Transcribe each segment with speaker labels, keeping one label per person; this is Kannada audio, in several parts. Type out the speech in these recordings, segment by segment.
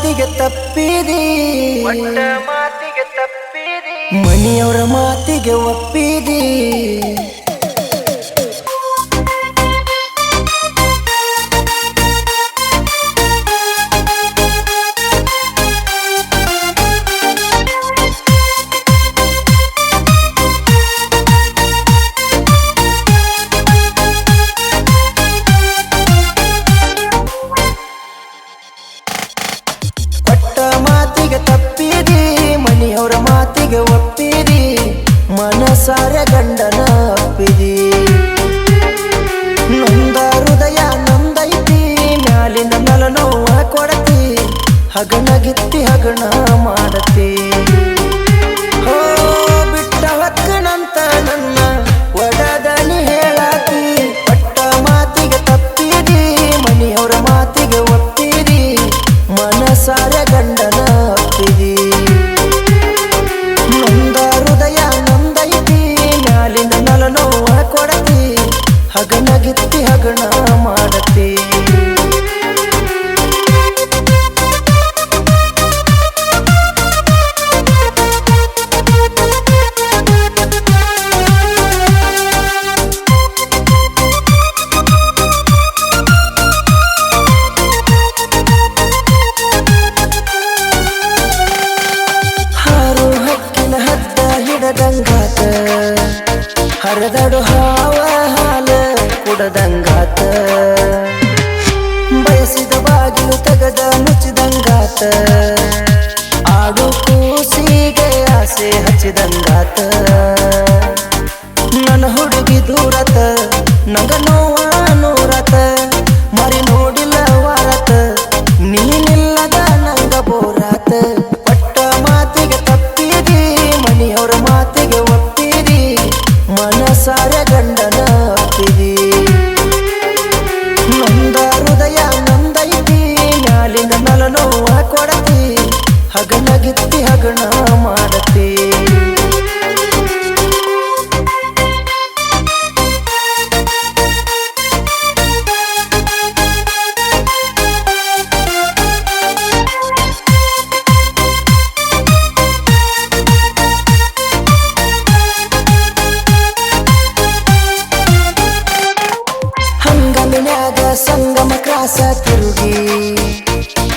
Speaker 1: ಮಾತಿಗೆ ತಪ್ಪಿದಿ ಮನೆಯವರ ಮಾತಿಗೆ ಒಪ್ಪಿದಿ ತಪ್ಪಿದಿ ಮನೆಯವರ ಮಾತಿಗೆ ಒಪ್ಪಿದಿ ಮನಸಾರ ಗಂಡನ ಅಪ್ಪಿದಿ ನೊಂದ ಹೃದಯ ನೊಂದೈತಿ ಮ್ಯಾಲಿನ ಮ್ಯಾಲ ನೋವ ಕೊಡತಿ ಹಗಣಗಿತ್ತಿ ಹಗಣ ಮಾಡತಿ ಹೋ ಬಿಟ್ಟ ಹೊಕ್ಕನಂತ ನನ್ನ ಒಡದನಿ ಹೇಳತಿ ಪಟ್ಟ ಮಾತಿಗೆ ತಪ್ಪಿದಿ ಮನೆಯವರ ಮಾತಿಗೆ ಒಪ್ಪಿದಿ ಮನಸಾರ ಗಂಡನ ಅಪ್ಪಿದಿ ನೊಂದ ಹೃದಯ ನೊಂದೈತಿ ಮ್ಯಾಲಿನ ನಲ ನೋವ ಕೊಡತಿ ಹಗಣಗಿತ್ತಿ ಹಗಣ ಮಾಡತಿ ಹಿಡದಂಗಾತ ಹರದಡು ಹಾವ ಹಾಲ ಕುಡದಂಗಾತ ಬಯಸಿದ ಬಾಗಿಲು ತೆಗದ ಮುಚ್ಚಿದಂಗಾತ ಆಡು ಕೂಸಿಗೆ ಆಸೆ ಹಚ್ಚಿದಂಗಾತ ನನ್ನ ಹುಡುಗಿ ದೂರತ ನಂಗ ನೋವ ನೂರತ ಮರಿ ನೋಡಿಲ್ಲ ವಾರತ ನೀನಿಲ್ಲದ ನಂಗ ಬೋರಾತ ಪಟ್ಟ ಮಾತಿಗೆ ತಪ್ಪಿದಿ ಮನೆಯವರ ಮಾತಿಗೆ ಒಪ್ಪಿದಿ ಮನಸಾರ ಗಂಡನ ಅಪ್ಪಿದಿ ನೊಂದ ಹೃದಯ ನೊಂದೈತಿ ಮ್ಯಾಲಿನ ನಲ ನೋವ ಕೊಡತಿ ಹಗಣಗಿತ್ತಿ ಹಗಣ ಮಾಡತಿ ಸಂಗಮ ಕ್ರಾಸ ತಿರುಗಿ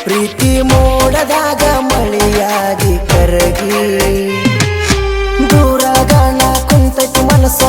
Speaker 1: ಪ್ರೀತಿ ಮೋಡದಾಗ ಮಳೆಯಾಗಿ ಕರಗಿ ದೂರ ಗಾಣ ಕುಂತೈತಿ ಮನಸ